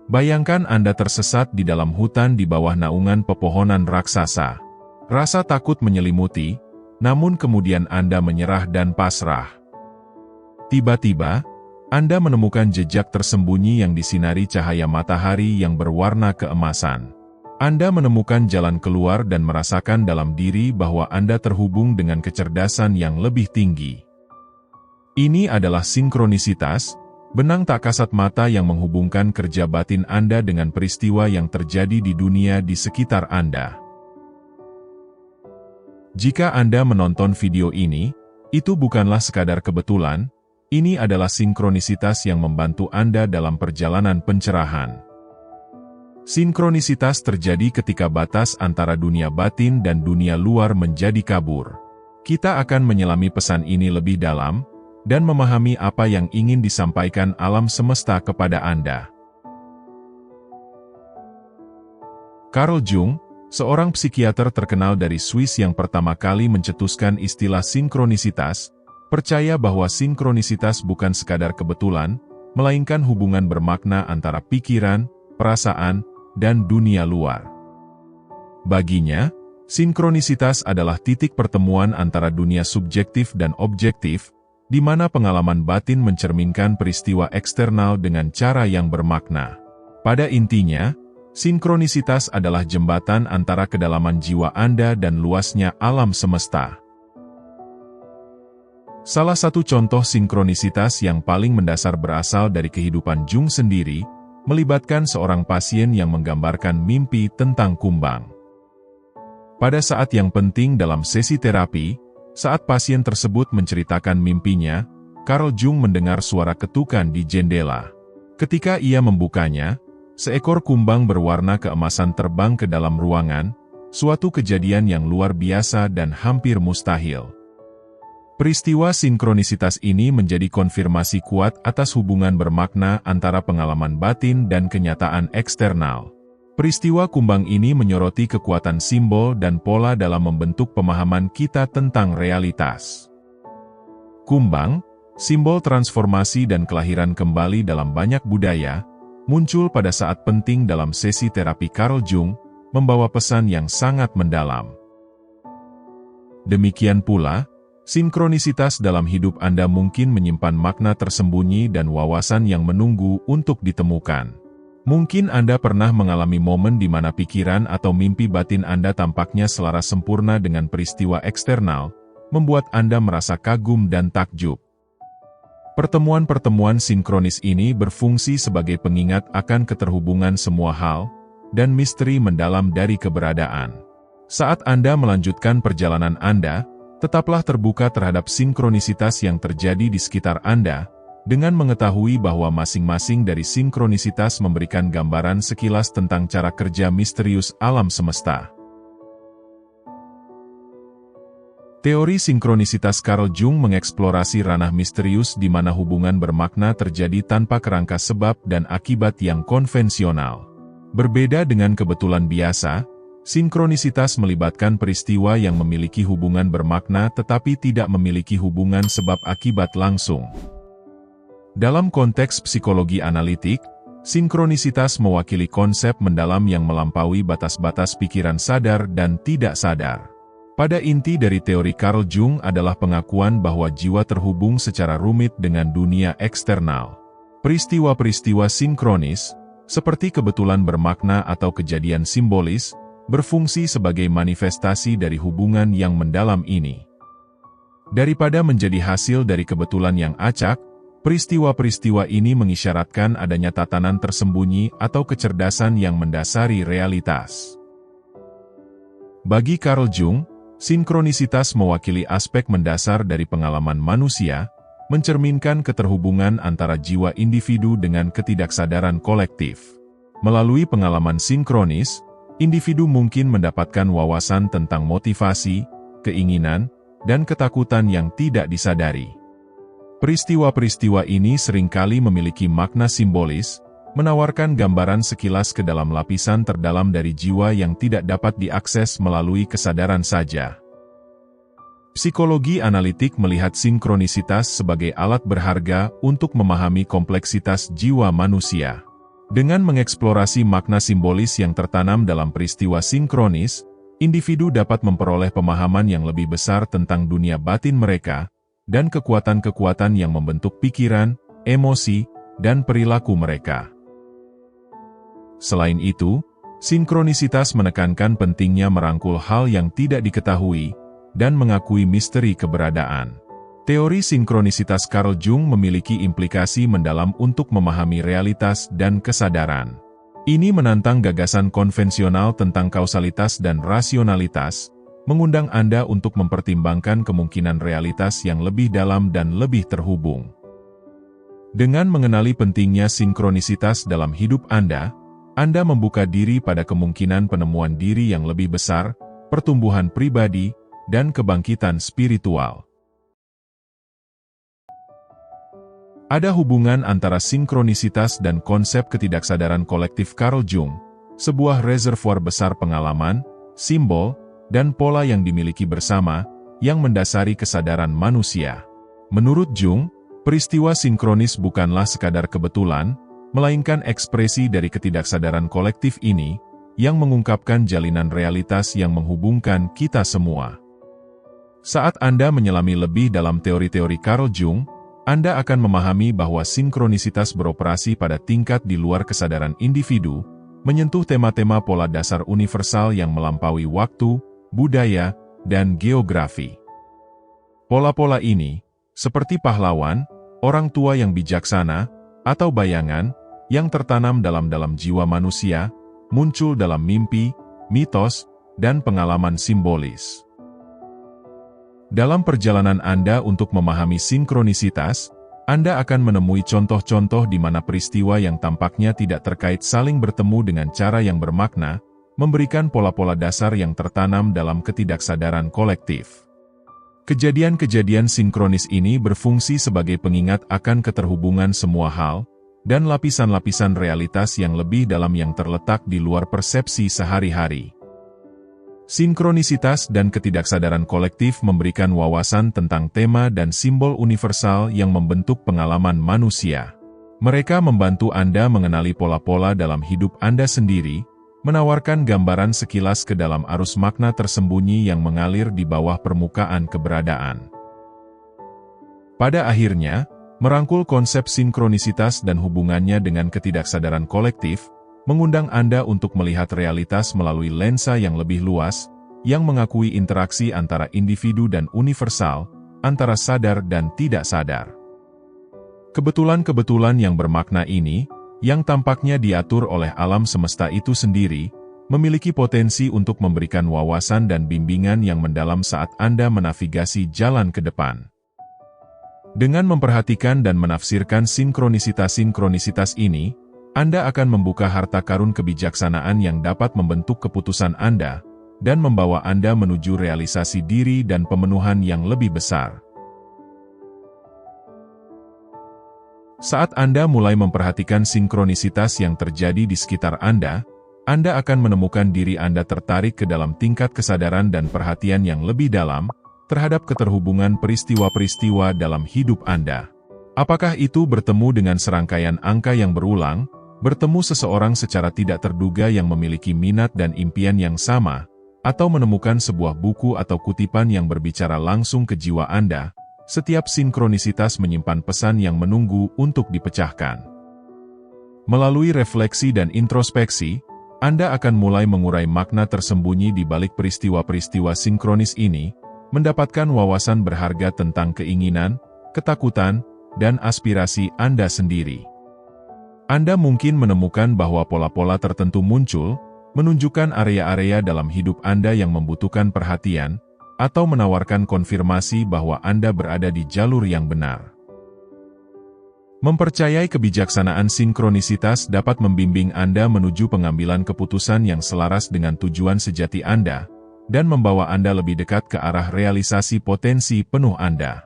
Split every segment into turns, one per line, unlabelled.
Bayangkan Anda tersesat di dalam hutan di bawah naungan pepohonan raksasa. Rasa takut menyelimuti, namun kemudian Anda menyerah dan pasrah. Tiba-tiba, Anda menemukan jejak tersembunyi yang disinari cahaya matahari yang berwarna keemasan. Anda menemukan jalan keluar dan merasakan dalam diri bahwa Anda terhubung dengan kecerdasan yang lebih tinggi. Ini adalah sinkronisitas, benang tak kasat mata yang menghubungkan kerja batin Anda dengan peristiwa yang terjadi di dunia di sekitar Anda. Jika Anda menonton video ini, itu bukanlah sekadar kebetulan, ini adalah sinkronisitas yang membantu Anda dalam perjalanan pencerahan. Sinkronisitas terjadi ketika batas antara dunia batin dan dunia luar menjadi kabur. Kita akan menyelami pesan ini lebih dalam, dan memahami apa yang ingin disampaikan alam semesta kepada Anda. Carl Jung, seorang psikiater terkenal dari Swiss yang pertama kali mencetuskan istilah sinkronisitas, percaya bahwa sinkronisitas bukan sekadar kebetulan, melainkan hubungan bermakna antara pikiran, perasaan, dan dunia luar. Baginya, sinkronisitas adalah titik pertemuan antara dunia subjektif dan objektif, di mana pengalaman batin mencerminkan peristiwa eksternal dengan cara yang bermakna. Pada intinya, sinkronisitas adalah jembatan antara kedalaman jiwa Anda dan luasnya alam semesta. Salah satu contoh sinkronisitas yang paling mendasar berasal dari kehidupan Jung sendiri, melibatkan seorang pasien yang menggambarkan mimpi tentang kumbang. Pada saat yang penting dalam sesi terapi, saat pasien tersebut menceritakan mimpinya, Carl Jung mendengar suara ketukan di jendela. Ketika ia membukanya, seekor kumbang berwarna keemasan terbang ke dalam ruangan, suatu kejadian yang luar biasa dan hampir mustahil. Peristiwa sinkronisitas ini menjadi konfirmasi kuat atas hubungan bermakna antara pengalaman batin dan kenyataan eksternal. Peristiwa kumbang ini menyoroti kekuatan simbol dan pola dalam membentuk pemahaman kita tentang realitas. Kumbang, simbol transformasi dan kelahiran kembali dalam banyak budaya, muncul pada saat penting dalam sesi terapi Carl Jung, membawa pesan yang sangat mendalam. Demikian pula, sinkronisitas dalam hidup Anda mungkin menyimpan makna tersembunyi dan wawasan yang menunggu untuk ditemukan. Mungkin Anda pernah mengalami momen di mana pikiran atau mimpi batin Anda tampaknya selaras sempurna dengan peristiwa eksternal, membuat Anda merasa kagum dan takjub. Pertemuan-pertemuan sinkronis ini berfungsi sebagai pengingat akan keterhubungan semua hal, dan misteri mendalam dari keberadaan. Saat Anda melanjutkan perjalanan Anda, tetaplah terbuka terhadap sinkronisitas yang terjadi di sekitar Anda, dengan mengetahui bahwa masing-masing dari sinkronisitas memberikan gambaran sekilas tentang cara kerja misterius alam semesta. Teori sinkronisitas Carl Jung mengeksplorasi ranah misterius di mana hubungan bermakna terjadi tanpa kerangka sebab dan akibat yang konvensional. Berbeda dengan kebetulan biasa, sinkronisitas melibatkan peristiwa yang memiliki hubungan bermakna tetapi tidak memiliki hubungan sebab akibat langsung. Dalam konteks psikologi analitik, sinkronisitas mewakili konsep mendalam yang melampaui batas-batas pikiran sadar dan tidak sadar. Pada inti dari teori Carl Jung adalah pengakuan bahwa jiwa terhubung secara rumit dengan dunia eksternal. Peristiwa-peristiwa sinkronis, seperti kebetulan bermakna atau kejadian simbolis, berfungsi sebagai manifestasi dari hubungan yang mendalam ini. Daripada menjadi hasil dari kebetulan yang acak, peristiwa-peristiwa ini mengisyaratkan adanya tatanan tersembunyi atau kecerdasan yang mendasari realitas. Bagi Carl Jung, sinkronisitas mewakili aspek mendasar dari pengalaman manusia, mencerminkan keterhubungan antara jiwa individu dengan ketidaksadaran kolektif. Melalui pengalaman sinkronis, individu mungkin mendapatkan wawasan tentang motivasi, keinginan, dan ketakutan yang tidak disadari. Peristiwa-peristiwa ini seringkali memiliki makna simbolis, menawarkan gambaran sekilas ke dalam lapisan terdalam dari jiwa yang tidak dapat diakses melalui kesadaran saja. Psikologi analitik melihat sinkronisitas sebagai alat berharga untuk memahami kompleksitas jiwa manusia. Dengan mengeksplorasi makna simbolis yang tertanam dalam peristiwa sinkronis, individu dapat memperoleh pemahaman yang lebih besar tentang dunia batin mereka, dan kekuatan-kekuatan yang membentuk pikiran, emosi, dan perilaku mereka. Selain itu, sinkronisitas menekankan pentingnya merangkul hal yang tidak diketahui, dan mengakui misteri keberadaan. Teori sinkronisitas Carl Jung memiliki implikasi mendalam untuk memahami realitas dan kesadaran. Ini menantang gagasan konvensional tentang kausalitas dan rasionalitas, mengundang Anda untuk mempertimbangkan kemungkinan realitas yang lebih dalam dan lebih terhubung. Dengan mengenali pentingnya sinkronisitas dalam hidup Anda membuka diri pada kemungkinan penemuan diri yang lebih besar, pertumbuhan pribadi, dan kebangkitan spiritual. Ada hubungan antara sinkronisitas dan konsep ketidaksadaran kolektif Carl Jung, sebuah reservoir besar pengalaman, simbol, dan pola yang dimiliki bersama, yang mendasari kesadaran manusia. Menurut Jung, peristiwa sinkronis bukanlah sekadar kebetulan, melainkan ekspresi dari ketidaksadaran kolektif ini, yang mengungkapkan jalinan realitas yang menghubungkan kita semua. Saat Anda menyelami lebih dalam teori-teori Carl Jung, Anda akan memahami bahwa sinkronisitas beroperasi pada tingkat di luar kesadaran individu, menyentuh tema-tema pola dasar universal yang melampaui waktu, budaya, dan geografi. Pola-pola ini, seperti pahlawan, orang tua yang bijaksana, atau bayangan, yang tertanam dalam jiwa manusia, muncul dalam mimpi, mitos, dan pengalaman simbolis. Dalam perjalanan Anda untuk memahami sinkronisitas, Anda akan menemui contoh-contoh di mana peristiwa yang tampaknya tidak terkait saling bertemu dengan cara yang bermakna, memberikan pola-pola dasar yang tertanam dalam ketidaksadaran kolektif. Kejadian-kejadian sinkronis ini berfungsi sebagai pengingat akan keterhubungan semua hal, dan lapisan-lapisan realitas yang lebih dalam yang terletak di luar persepsi sehari-hari. Sinkronisitas dan ketidaksadaran kolektif memberikan wawasan tentang tema dan simbol universal yang membentuk pengalaman manusia. Mereka membantu Anda mengenali pola-pola dalam hidup Anda sendiri, menawarkan gambaran sekilas ke dalam arus makna tersembunyi yang mengalir di bawah permukaan keberadaan. Pada akhirnya, merangkul konsep sinkronisitas dan hubungannya dengan ketidaksadaran kolektif, mengundang Anda untuk melihat realitas melalui lensa yang lebih luas, yang mengakui interaksi antara individu dan universal, antara sadar dan tidak sadar. Kebetulan-kebetulan yang bermakna ini, yang tampaknya diatur oleh alam semesta itu sendiri, memiliki potensi untuk memberikan wawasan dan bimbingan yang mendalam saat Anda menavigasi jalan ke depan. Dengan memperhatikan dan menafsirkan sinkronisitas-sinkronisitas ini, Anda akan membuka harta karun kebijaksanaan yang dapat membentuk keputusan Anda, dan membawa Anda menuju realisasi diri dan pemenuhan yang lebih besar. Saat Anda mulai memperhatikan sinkronisitas yang terjadi di sekitar Anda akan menemukan diri Anda tertarik ke dalam tingkat kesadaran dan perhatian yang lebih dalam, terhadap keterhubungan peristiwa-peristiwa dalam hidup Anda. Apakah itu bertemu dengan serangkaian angka yang berulang, bertemu seseorang secara tidak terduga yang memiliki minat dan impian yang sama, atau menemukan sebuah buku atau kutipan yang berbicara langsung ke jiwa Anda, setiap sinkronisitas menyimpan pesan yang menunggu untuk dipecahkan. Melalui refleksi dan introspeksi, Anda akan mulai mengurai makna tersembunyi di balik peristiwa-peristiwa sinkronis ini, mendapatkan wawasan berharga tentang keinginan, ketakutan, dan aspirasi Anda sendiri. Anda mungkin menemukan bahwa pola-pola tertentu muncul, menunjukkan area-area dalam hidup Anda yang membutuhkan perhatian, atau menawarkan konfirmasi bahwa Anda berada di jalur yang benar. Mempercayai kebijaksanaan sinkronisitas dapat membimbing Anda menuju pengambilan keputusan yang selaras dengan tujuan sejati Anda, dan membawa Anda lebih dekat ke arah realisasi potensi penuh Anda.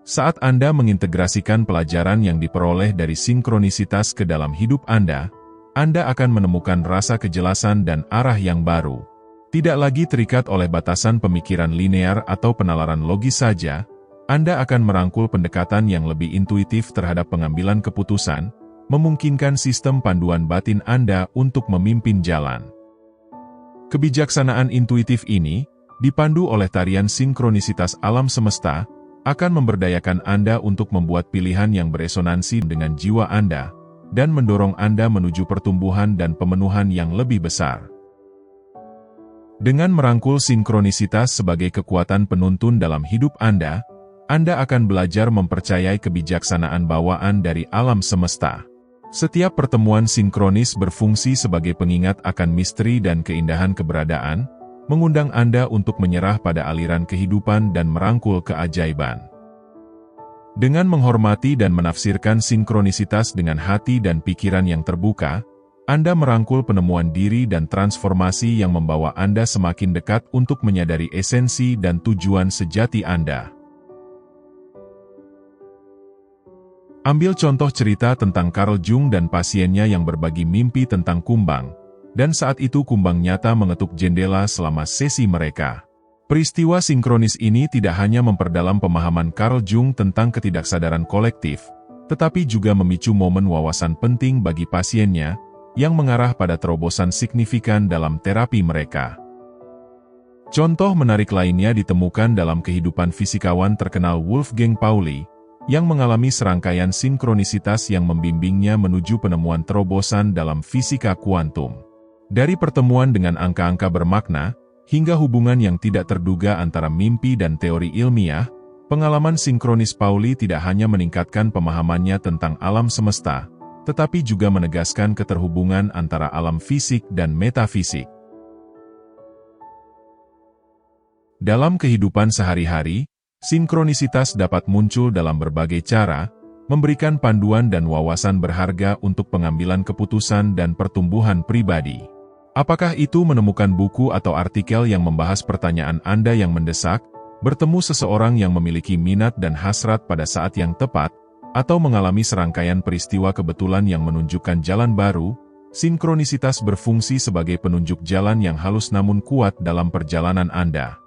Saat Anda mengintegrasikan pelajaran yang diperoleh dari sinkronisitas ke dalam hidup Anda akan menemukan rasa kejelasan dan arah yang baru. Tidak lagi terikat oleh batasan pemikiran linear atau penalaran logis saja, Anda akan merangkul pendekatan yang lebih intuitif terhadap pengambilan keputusan, memungkinkan sistem panduan batin Anda untuk memimpin jalan. Kebijaksanaan intuitif ini, dipandu oleh tarian sinkronisitas alam semesta, akan memberdayakan Anda untuk membuat pilihan yang beresonansi dengan jiwa Anda, dan mendorong Anda menuju pertumbuhan dan pemenuhan yang lebih besar. Dengan merangkul sinkronisitas sebagai kekuatan penuntun dalam hidup Anda akan belajar mempercayai kebijaksanaan bawaan dari alam semesta. Setiap pertemuan sinkronis berfungsi sebagai pengingat akan misteri dan keindahan keberadaan, mengundang Anda untuk menyerah pada aliran kehidupan dan merangkul keajaiban. Dengan menghormati dan menafsirkan sinkronisitas dengan hati dan pikiran yang terbuka, Anda merangkul penemuan diri dan transformasi yang membawa Anda semakin dekat untuk menyadari esensi dan tujuan sejati Anda. Ambil contoh cerita tentang Carl Jung dan pasiennya yang berbagi mimpi tentang kumbang, dan saat itu kumbang nyata mengetuk jendela selama sesi mereka. Peristiwa sinkronis ini tidak hanya memperdalam pemahaman Carl Jung tentang ketidaksadaran kolektif, tetapi juga memicu momen wawasan penting bagi pasiennya, yang mengarah pada terobosan signifikan dalam terapi mereka. Contoh menarik lainnya ditemukan dalam kehidupan fisikawan terkenal Wolfgang Pauli, yang mengalami serangkaian sinkronisitas yang membimbingnya menuju penemuan terobosan dalam fisika kuantum. Dari pertemuan dengan angka-angka bermakna, hingga hubungan yang tidak terduga antara mimpi dan teori ilmiah, pengalaman sinkronis Pauli tidak hanya meningkatkan pemahamannya tentang alam semesta, tetapi juga menegaskan keterhubungan antara alam fisik dan metafisik. Dalam kehidupan sehari-hari, sinkronisitas dapat muncul dalam berbagai cara, memberikan panduan dan wawasan berharga untuk pengambilan keputusan dan pertumbuhan pribadi. Apakah itu menemukan buku atau artikel yang membahas pertanyaan Anda yang mendesak, bertemu seseorang yang memiliki minat dan hasrat pada saat yang tepat, atau mengalami serangkaian peristiwa kebetulan yang menunjukkan jalan baru, sinkronisitas berfungsi sebagai penunjuk jalan yang halus namun kuat dalam perjalanan Anda.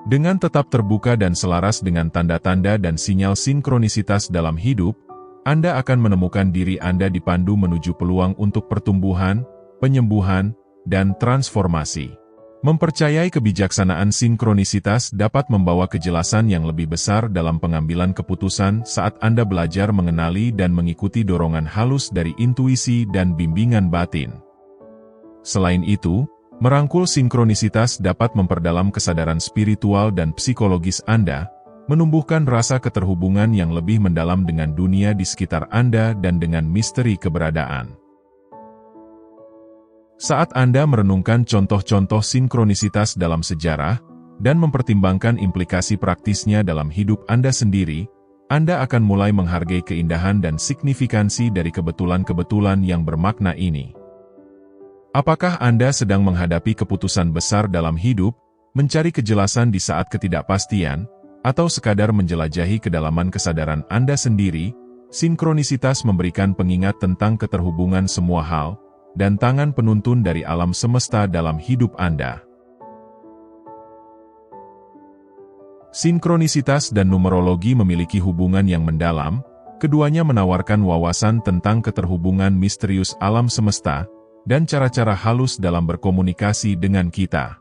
Dengan tetap terbuka dan selaras dengan tanda-tanda dan sinyal sinkronisitas dalam hidup, Anda akan menemukan diri Anda dipandu menuju peluang untuk pertumbuhan, penyembuhan, dan transformasi. Mempercayai kebijaksanaan sinkronisitas dapat membawa kejelasan yang lebih besar dalam pengambilan keputusan saat Anda belajar mengenali dan mengikuti dorongan halus dari intuisi dan bimbingan batin. Selain itu, merangkul sinkronisitas dapat memperdalam kesadaran spiritual dan psikologis Anda, menumbuhkan rasa keterhubungan yang lebih mendalam dengan dunia di sekitar Anda dan dengan misteri keberadaan. Saat Anda merenungkan contoh-contoh sinkronisitas dalam sejarah, dan mempertimbangkan implikasi praktisnya dalam hidup Anda sendiri, Anda akan mulai menghargai keindahan dan signifikansi dari kebetulan-kebetulan yang bermakna ini. Apakah Anda sedang menghadapi keputusan besar dalam hidup, mencari kejelasan di saat ketidakpastian, atau sekadar menjelajahi kedalaman kesadaran Anda sendiri? Sinkronisitas memberikan pengingat tentang keterhubungan semua hal, dan tangan penuntun dari alam semesta dalam hidup Anda. Sinkronisitas dan numerologi memiliki hubungan yang mendalam, keduanya menawarkan wawasan tentang keterhubungan misterius alam semesta, dan cara-cara halus dalam berkomunikasi dengan kita.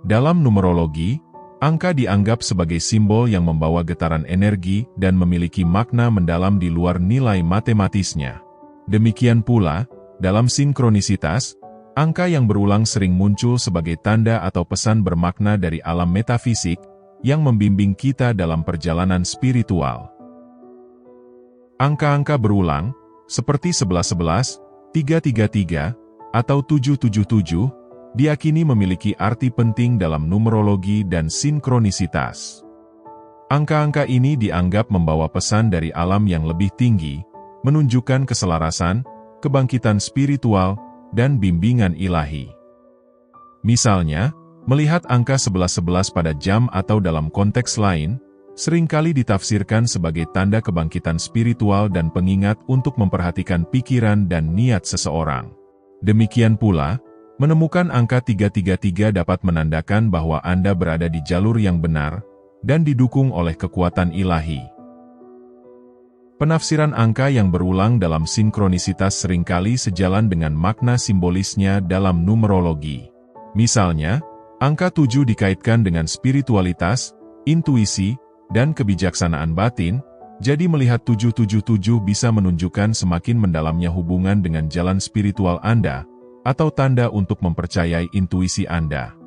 Dalam numerologi, angka dianggap sebagai simbol yang membawa getaran energi dan memiliki makna mendalam di luar nilai matematisnya. Demikian pula, dalam sinkronisitas, angka yang berulang sering muncul sebagai tanda atau pesan bermakna dari alam metafisik, yang membimbing kita dalam perjalanan spiritual. Angka-angka berulang, seperti 1111, 333, atau 777, diyakini memiliki arti penting dalam numerologi dan sinkronisitas. Angka-angka ini dianggap membawa pesan dari alam yang lebih tinggi, menunjukkan keselarasan, kebangkitan spiritual, dan bimbingan ilahi. Misalnya, melihat angka 1111 pada jam atau dalam konteks lain, seringkali ditafsirkan sebagai tanda kebangkitan spiritual dan pengingat untuk memperhatikan pikiran dan niat seseorang. Demikian pula, menemukan angka 333 dapat menandakan bahwa Anda berada di jalur yang benar, dan didukung oleh kekuatan ilahi. Penafsiran angka yang berulang dalam sinkronisitas seringkali sejalan dengan makna simbolisnya dalam numerologi. Misalnya, angka 7 dikaitkan dengan spiritualitas, intuisi, dan kebijaksanaan batin, jadi melihat 777 bisa menunjukkan semakin mendalamnya hubungan dengan jalan spiritual Anda, atau tanda untuk mempercayai intuisi Anda.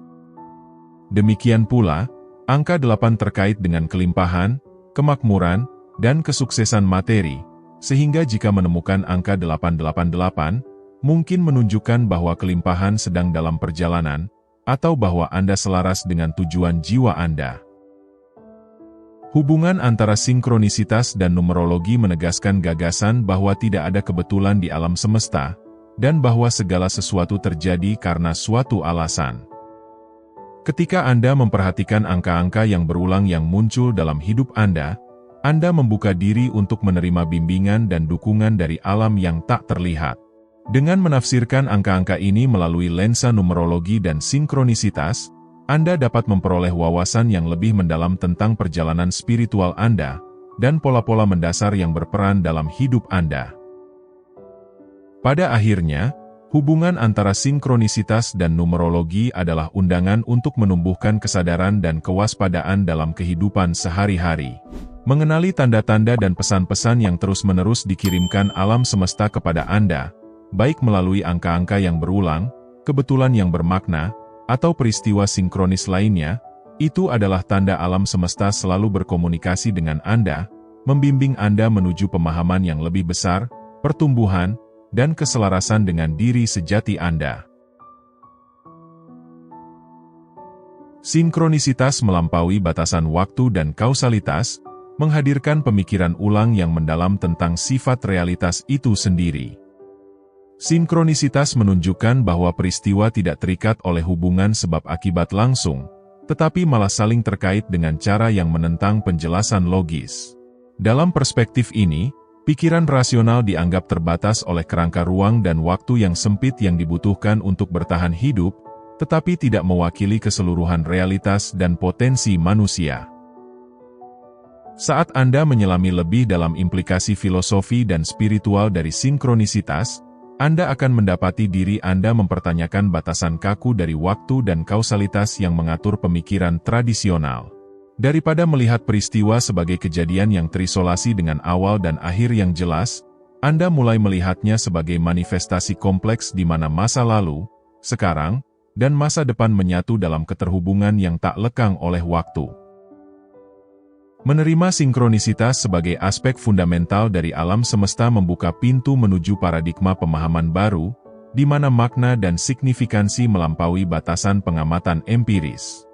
Demikian pula, angka 8 terkait dengan kelimpahan, kemakmuran, dan kesuksesan materi, sehingga jika menemukan angka 888, mungkin menunjukkan bahwa kelimpahan sedang dalam perjalanan, atau bahwa Anda selaras dengan tujuan jiwa Anda. Hubungan antara sinkronisitas dan numerologi menegaskan gagasan bahwa tidak ada kebetulan di alam semesta, dan bahwa segala sesuatu terjadi karena suatu alasan. Ketika Anda memperhatikan angka-angka yang berulang yang muncul dalam hidup Anda membuka diri untuk menerima bimbingan dan dukungan dari alam yang tak terlihat. Dengan menafsirkan angka-angka ini melalui lensa numerologi dan sinkronisitas, Anda dapat memperoleh wawasan yang lebih mendalam tentang perjalanan spiritual Anda, dan pola-pola mendasar yang berperan dalam hidup Anda. Pada akhirnya, hubungan antara sinkronisitas dan numerologi adalah undangan untuk menumbuhkan kesadaran dan kewaspadaan dalam kehidupan sehari-hari. Mengenali tanda-tanda dan pesan-pesan yang terus-menerus dikirimkan alam semesta kepada Anda, baik melalui angka-angka yang berulang, kebetulan yang bermakna, atau peristiwa sinkronis lainnya, itu adalah tanda alam semesta selalu berkomunikasi dengan Anda, membimbing Anda menuju pemahaman yang lebih besar, pertumbuhan, dan keselarasan dengan diri sejati Anda. Sinkronisitas melampaui batasan waktu dan kausalitas, menghadirkan pemikiran ulang yang mendalam tentang sifat realitas itu sendiri. Sinkronisitas menunjukkan bahwa peristiwa tidak terikat oleh hubungan sebab akibat langsung, tetapi malah saling terkait dengan cara yang menentang penjelasan logis. Dalam perspektif ini, pikiran rasional dianggap terbatas oleh kerangka ruang dan waktu yang sempit yang dibutuhkan untuk bertahan hidup, tetapi tidak mewakili keseluruhan realitas dan potensi manusia. Saat Anda menyelami lebih dalam implikasi filosofi dan spiritual dari sinkronisitas, Anda akan mendapati diri Anda mempertanyakan batasan kaku dari waktu dan kausalitas yang mengatur pemikiran tradisional. Daripada melihat peristiwa sebagai kejadian yang terisolasi dengan awal dan akhir yang jelas, Anda mulai melihatnya sebagai manifestasi kompleks di mana masa lalu, sekarang, dan masa depan menyatu dalam keterhubungan yang tak lekang oleh waktu. Menerima sinkronisitas sebagai aspek fundamental dari alam semesta membuka pintu menuju paradigma pemahaman baru, di mana makna dan signifikansi melampaui batasan pengamatan empiris.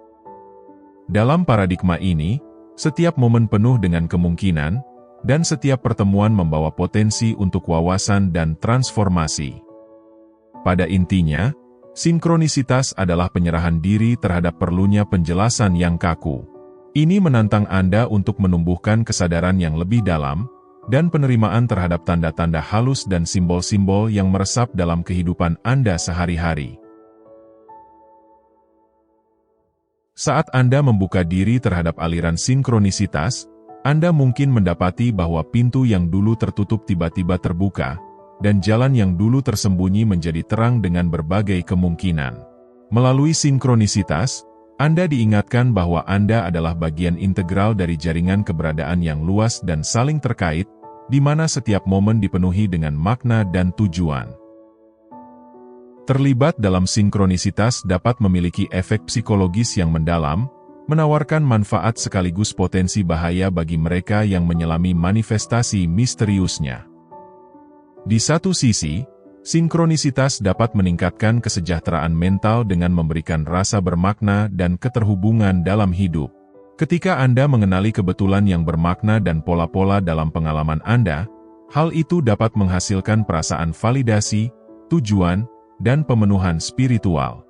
Dalam paradigma ini, setiap momen penuh dengan kemungkinan, dan setiap pertemuan membawa potensi untuk wawasan dan transformasi. Pada intinya, sinkronisitas adalah penyerahan diri terhadap perlunya penjelasan yang kaku. Ini menantang Anda untuk menumbuhkan kesadaran yang lebih dalam, dan penerimaan terhadap tanda-tanda halus dan simbol-simbol yang meresap dalam kehidupan Anda sehari-hari. Saat Anda membuka diri terhadap aliran sinkronisitas, Anda mungkin mendapati bahwa pintu yang dulu tertutup tiba-tiba terbuka, dan jalan yang dulu tersembunyi menjadi terang dengan berbagai kemungkinan. Melalui sinkronisitas, Anda diingatkan bahwa Anda adalah bagian integral dari jaringan keberadaan yang luas dan saling terkait, di mana setiap momen dipenuhi dengan makna dan tujuan. Terlibat dalam sinkronisitas dapat memiliki efek psikologis yang mendalam, menawarkan manfaat sekaligus potensi bahaya bagi mereka yang menyelami manifestasi misteriusnya. Di satu sisi, sinkronisitas dapat meningkatkan kesejahteraan mental dengan memberikan rasa bermakna dan keterhubungan dalam hidup. Ketika Anda mengenali kebetulan yang bermakna dan pola-pola dalam pengalaman Anda, hal itu dapat menghasilkan perasaan validasi, tujuan, dan pemenuhan spiritual.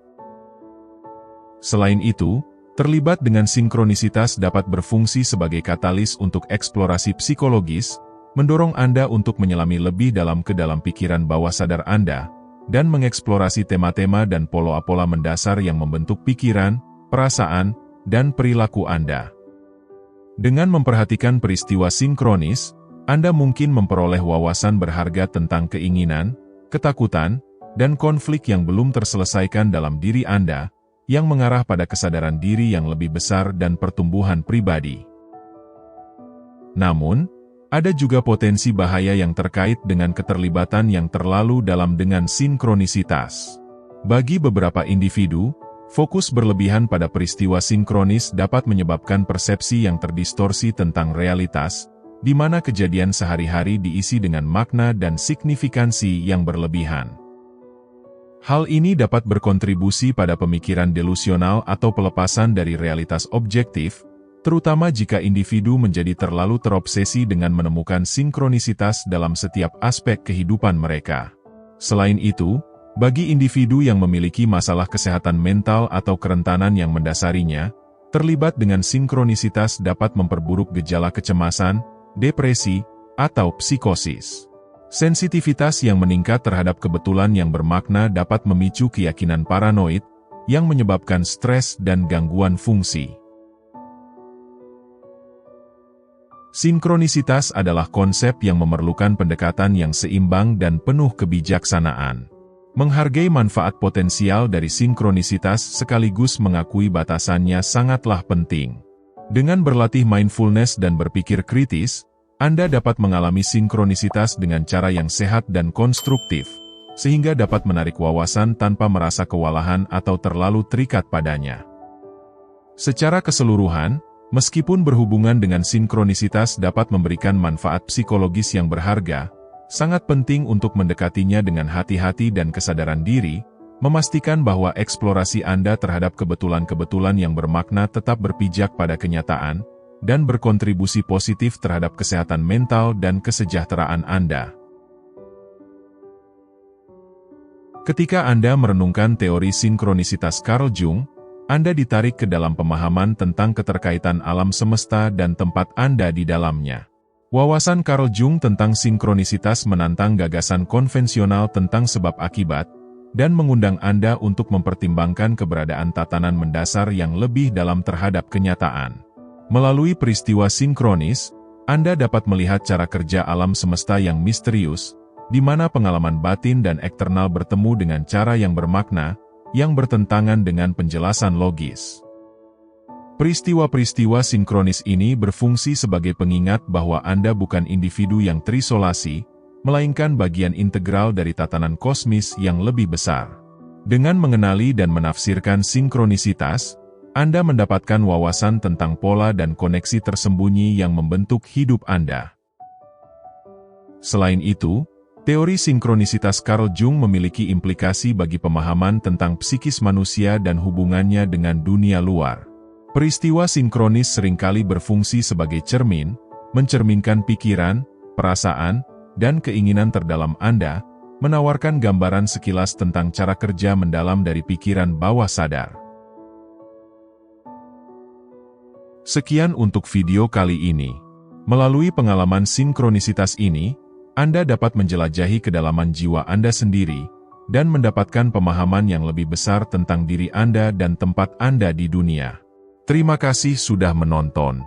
Selain itu, terlibat dengan sinkronisitas dapat berfungsi sebagai katalis untuk eksplorasi psikologis, mendorong Anda untuk menyelami lebih dalam ke dalam pikiran bawah sadar Anda, dan mengeksplorasi tema-tema dan pola-pola mendasar yang membentuk pikiran, perasaan, dan perilaku Anda. Dengan memperhatikan peristiwa sinkronis, Anda mungkin memperoleh wawasan berharga tentang keinginan, ketakutan, dan konflik yang belum terselesaikan dalam diri Anda, yang mengarah pada kesadaran diri yang lebih besar dan pertumbuhan pribadi. Namun, ada juga potensi bahaya yang terkait dengan keterlibatan yang terlalu dalam dengan sinkronisitas. Bagi beberapa individu, fokus berlebihan pada peristiwa sinkronis dapat menyebabkan persepsi yang terdistorsi tentang realitas, di mana kejadian sehari-hari diisi dengan makna dan signifikansi yang berlebihan. Hal ini dapat berkontribusi pada pemikiran delusional atau pelepasan dari realitas objektif, terutama jika individu menjadi terlalu terobsesi dengan menemukan sinkronisitas dalam setiap aspek kehidupan mereka. Selain itu, bagi individu yang memiliki masalah kesehatan mental atau kerentanan yang mendasarinya, terlibat dengan sinkronisitas dapat memperburuk gejala kecemasan, depresi, atau psikosis. Sensitivitas yang meningkat terhadap kebetulan yang bermakna dapat memicu keyakinan paranoid, yang menyebabkan stres dan gangguan fungsi. Sinkronisitas adalah konsep yang memerlukan pendekatan yang seimbang dan penuh kebijaksanaan. Menghargai manfaat potensial dari sinkronisitas sekaligus mengakui batasannya sangatlah penting. Dengan berlatih mindfulness dan berpikir kritis, Anda dapat mengalami sinkronisitas dengan cara yang sehat dan konstruktif, sehingga dapat menarik wawasan tanpa merasa kewalahan atau terlalu terikat padanya. Secara keseluruhan, meskipun berhubungan dengan sinkronisitas dapat memberikan manfaat psikologis yang berharga, sangat penting untuk mendekatinya dengan hati-hati dan kesadaran diri, memastikan bahwa eksplorasi Anda terhadap kebetulan-kebetulan yang bermakna tetap berpijak pada kenyataan, dan berkontribusi positif terhadap kesehatan mental dan kesejahteraan Anda. Ketika Anda merenungkan teori sinkronisitas Carl Jung, Anda ditarik ke dalam pemahaman tentang keterkaitan alam semesta dan tempat Anda di dalamnya. Wawasan Carl Jung tentang sinkronisitas menantang gagasan konvensional tentang sebab akibat, dan mengundang Anda untuk mempertimbangkan keberadaan tatanan mendasar yang lebih dalam terhadap kenyataan. Melalui peristiwa sinkronis, Anda dapat melihat cara kerja alam semesta yang misterius, di mana pengalaman batin dan eksternal bertemu dengan cara yang bermakna, yang bertentangan dengan penjelasan logis. Peristiwa-peristiwa sinkronis ini berfungsi sebagai pengingat bahwa Anda bukan individu yang terisolasi, melainkan bagian integral dari tatanan kosmis yang lebih besar. Dengan mengenali dan menafsirkan sinkronisitas, Anda mendapatkan wawasan tentang pola dan koneksi tersembunyi yang membentuk hidup Anda. Selain itu, teori sinkronisitas Carl Jung memiliki implikasi bagi pemahaman tentang psikis manusia dan hubungannya dengan dunia luar. Peristiwa sinkronis seringkali berfungsi sebagai cermin, mencerminkan pikiran, perasaan, dan keinginan terdalam Anda, menawarkan gambaran sekilas tentang cara kerja mendalam dari pikiran bawah sadar. Sekian untuk video kali ini. Melalui pengalaman sinkronisitas ini, Anda dapat menjelajahi kedalaman jiwa Anda sendiri, dan mendapatkan pemahaman yang lebih besar tentang diri Anda dan tempat Anda di dunia. Terima kasih sudah menonton.